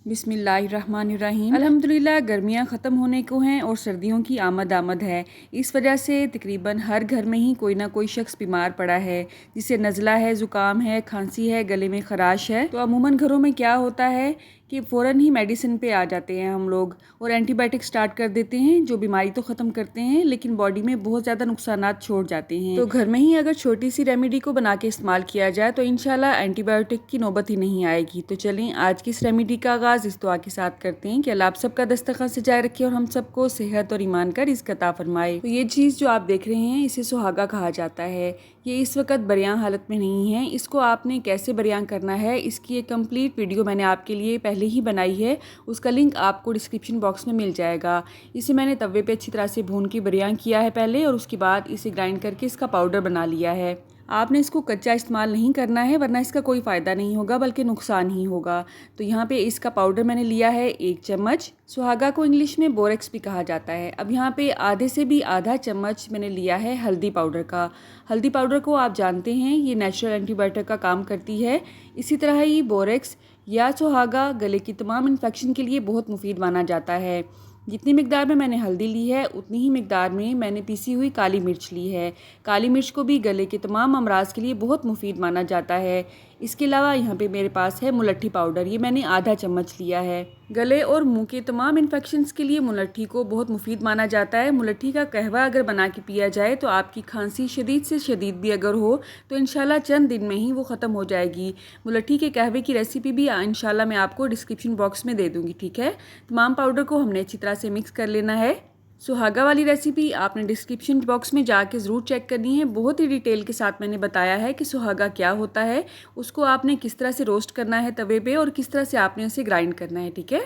बिस्मिल्लाहिर्रहमानिर्रहीम। अल्हम्दुलिल्लाह गर्मियाँ ख़त्म होने को हैं और सर्दियों की आमद है। इस वजह से तकरीबन हर घर में ही कोई ना कोई शख्स बीमार पड़ा है, जिसे नज़ला है, ज़ुकाम है, खांसी है, गले में ख़राश है। तो अमूमन घरों में क्या होता है कि फ़ौरन ही मेडिसिन पे आ जाते हैं हम लोग और एंटीबायोटिक स्टार्ट कर देते हैं, जो बीमारी तो ख़त्म करते हैं लेकिन बॉडी में बहुत ज़्यादा नुकसानात छोड़ जाते हैं। तो घर में ही अगर छोटी सी रेमेडी को बना के इस्तेमाल किया जाए तो इंशाल्लाह एंटीबायोटिक की नौबत ही नहीं आएगी। तो चलें आज की इस रेमेडी का आगाज़ इस दुआ के साथ करते हैं कि अल्लाह आप सबका दस्तरखान सजाए रखे और हम सबको सेहत और ईमान का रिज़्क़ अता फरमाए। तो ये चीज़ जो आप देख रहे हैं इसे सुहागा कहा जाता है। ये इस वक्त बरियां हालत में नहीं है। इसको आपने कैसे बरियां करना है इसकी एक कंप्लीट वीडियो मैंने आपके लिए पहले ही बनाई है, उसका लिंक आपको डिस्क्रिप्शन बॉक्स में मिल जाएगा। इसे मैंने तवे पे अच्छी तरह से भून के बरियां किया है पहले और उसके बाद इसे ग्राइंड करके इसका पाउडर बना लिया है। आपने इसको कच्चा इस्तेमाल नहीं करना है वरना इसका कोई फ़ायदा नहीं होगा बल्कि नुकसान ही होगा। तो यहाँ पे इसका पाउडर मैंने लिया है 1 चम्मच। सुहागा को इंग्लिश में बोरेक्स भी कहा जाता है। अब यहाँ पे आधे से भी आधा चम्मच मैंने लिया है हल्दी पाउडर का। हल्दी पाउडर को आप जानते हैं ये नेचुरल एंटीबायोटिक का काम करती है। इसी तरह ही बोरेक्स या सुहागा गले की तमाम इन्फेक्शन के लिए बहुत मुफीद माना जाता है। जितनी मिकदार में मैंने हल्दी ली है उतनी ही मिकदार में मैंने पीसी हुई काली मिर्च ली है। काली मिर्च को भी गले के तमाम अमराज के लिए बहुत मुफीद माना जाता है। इसके अलावा यहाँ पे मेरे पास है मुलट्ठी पाउडर, ये मैंने आधा चम्मच लिया है। गले और मुंह के तमाम इन्फेक्शंस के लिए मुलट्ठी को बहुत मुफीद माना जाता है। मुलट्ठी का कहवा अगर बना के पिया जाए तो आपकी खांसी शदीद से शदीद भी अगर हो तो इंशाल्लाह चंद दिन में ही वो ख़त्म हो जाएगी। मुलट्ठी के कहवे की रेसिपी भी इंशाल्लाह मैं आपको डिस्क्रिप्शन बॉक्स में दे दूँगी, ठीक है। तमाम पाउडर को हमने अच्छी तरह से मिक्स कर लेना है। सुहागा वाली रेसिपी आपने डिस्क्रिप्शन बॉक्स में जाके ज़रूर चेक करनी है। बहुत ही डिटेल के साथ मैंने बताया है कि सुहागा क्या होता है, उसको आपने किस तरह से रोस्ट करना है तवे पे और किस तरह से आपने उसे ग्राइंड करना है, ठीक है।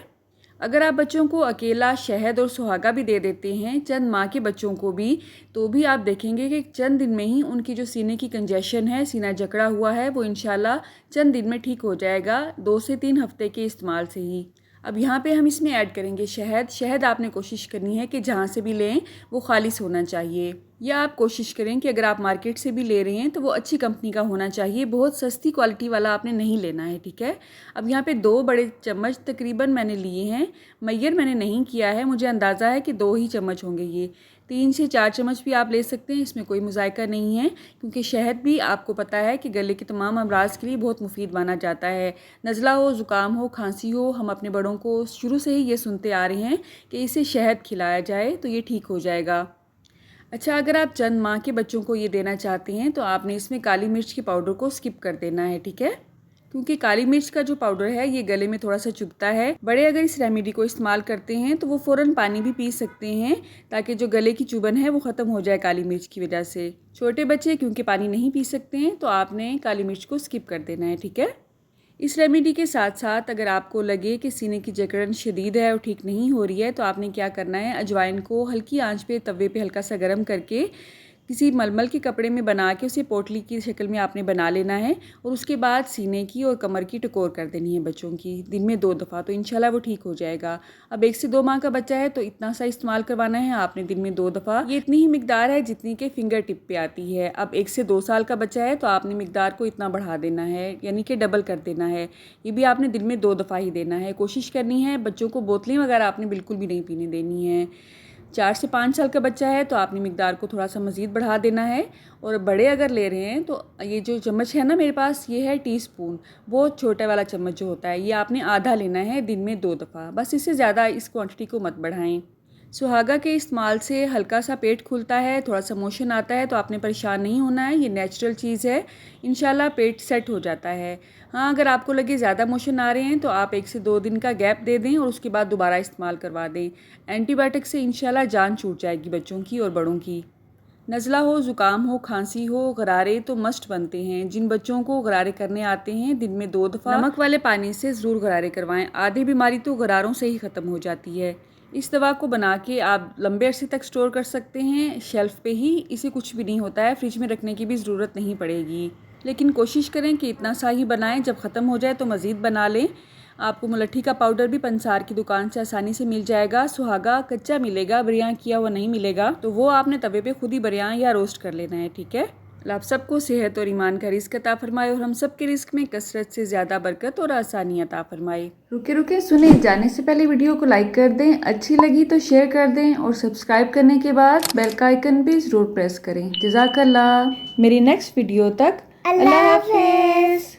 अगर आप बच्चों को अकेला शहद और सुहागा भी दे देते हैं, चंद माह के बच्चों को भी, तो भी आप देखेंगे कि चंद दिन में ही उनकी जो सीने की कंजेशन है, सीना जकड़ा हुआ है, वो इंशाल्लाह चंद दिन में ठीक हो जाएगा 2 से 3 हफ्ते के इस्तेमाल से ही। अब यहाँ पे हम इसमें ऐड करेंगे शहद। शहद आपने कोशिश करनी है कि जहाँ से भी लें वो खालिस होना चाहिए, या आप कोशिश करें कि अगर आप मार्केट से भी ले रहे हैं तो वो अच्छी कंपनी का होना चाहिए, बहुत सस्ती क्वालिटी वाला आपने नहीं लेना है, ठीक है। अब यहाँ पे 2 बड़े चम्मच तकरीबन मैंने लिए हैं, मैयर मैंने नहीं किया है, मुझे अंदाज़ा है कि 2 ही चम्मच होंगे। ये 3 से 4 चम्मच भी आप ले सकते हैं, इसमें कोई मुज़ायका नहीं है, क्योंकि शहद भी आपको पता है कि गले के तमाम अमराज के लिए बहुत मुफीद माना जाता है। नज़ला हो, ज़ुकाम हो, खांसी हो, हम अपने बड़ों को शुरू से ही ये सुनते आ रहे हैं कि इसे शहद खिलाया जाए तो ये ठीक हो जाएगा। अच्छा, अगर आप चंद माह के बच्चों को ये देना चाहते हैं तो आपने इसमें काली मिर्च के पाउडर को स्किप कर देना है, ठीक है, क्योंकि काली मिर्च का जो पाउडर है ये गले में थोड़ा सा चुभता है। बड़े अगर इस रेमेडी को इस्तेमाल करते हैं तो वो फ़ौरन पानी भी पी सकते हैं ताकि जो गले की चुभन है वो ख़त्म हो जाए काली मिर्च की वजह से। छोटे बच्चे क्योंकि पानी नहीं पी सकते हैं तो आपने काली मिर्च को स्किप कर देना है, ठीक है। इस रेमेडी के साथ साथ अगर आपको लगे कि सीने की जकड़न शदीद है और ठीक नहीं हो रही है तो आपने क्या करना है, अजवाइन को हल्की आंच पे तवे पे हल्का सा गर्म करके किसी मलमल के कपड़े में बना के उसे पोटली की शक्ल में आपने बना लेना है और उसके बाद सीने की और कमर की टकोर कर देनी है बच्चों की दिन में 2 दफ़ा, तो इंशाल्लाह वो ठीक हो जाएगा। अब 1 से 2 माह का बच्चा है तो इतना सा इस्तेमाल करवाना है आपने दिन में 2 दफ़ा। ये इतनी ही मिकदार है जितनी के फिंगर टिप पे आती है। अब 1 से 2 साल का बच्चा है तो आपने मिकदार को इतना बढ़ा देना है, यानी कि डबल कर देना है। ये भी आपने दिन में 2 दफ़ा ही देना है। कोशिश करनी है बच्चों को बोतलें वगैरह आपने बिल्कुल भी नहीं पीने देनी है। 4 से 5 साल का बच्चा है तो आपने मिकदार को थोड़ा सा मज़ीद बढ़ा देना है। और बड़े अगर ले रहे हैं तो ये जो चम्मच है ना मेरे पास, ये है टीस्पून, बहुत छोटा वाला चम्मच जो होता है, ये आपने आधा लेना है दिन में 2 दफ़ा, बस इससे ज़्यादा इस क्वांटिटी को मत बढ़ाएं। सुहागा के इस्तेमाल से हल्का सा पेट खुलता है, थोड़ा सा मोशन आता है, तो आपने परेशान नहीं होना है, ये नेचुरल चीज़ है, इंशाल्लाह पेट सेट हो जाता है। हाँ, अगर आपको लगे ज़्यादा मोशन आ रहे हैं तो आप 1 से 2 दिन का गैप दे दें और उसके बाद दोबारा इस्तेमाल करवा दें। एंटीबायोटिक से इंशाल्लाह जान छूट जाएगी बच्चों की और बड़ों की। नज़ला हो, ज़ुकाम हो, खांसी हो, गरारे तो मस्ट बनते हैं। जिन बच्चों को गरारे करने आते हैं दिन में 2 दफ़ा नमक वाले पानी से ज़रूर गरारे करवाएं। आधी बीमारी तो गरारों से ही ख़त्म हो जाती है। इस दवा को बना के आप लंबे अरसे तक स्टोर कर सकते हैं शेल्फ़ पे ही, इसे कुछ भी नहीं होता है, फ्रिज में रखने की भी ज़रूरत नहीं पड़ेगी। लेकिन कोशिश करें कि इतना सा ही बनाएं, जब ख़त्म हो जाए तो मज़ीद बना लें। आपको मुलट्ठी का पाउडर भी पंसार की दुकान से आसानी से मिल जाएगा। सुहागा कच्चा मिलेगा, बरियां किया हुआ नहीं मिलेगा, तो वो आपने तवे पे खुद ही बरियां या रोस्ट कर लेना है, ठीक है। आप सबको सेहत और ईमान का रिज़्क अता फरमाए और हम सब के रिज़्क में कसरत से ज़्यादा बरकत और आसानी अता फरमाए। रुके रुके सुने, जाने से पहले वीडियो को लाइक कर दें, अच्छी लगी तो शेयर कर दें और सब्सक्राइब करने के बाद बेल का आइकन भी ज़रूर प्रेस करें। जज़ाकल्लाह। मेरी नेक्स्ट वीडियो तक अल्लाह हाफ़िज़।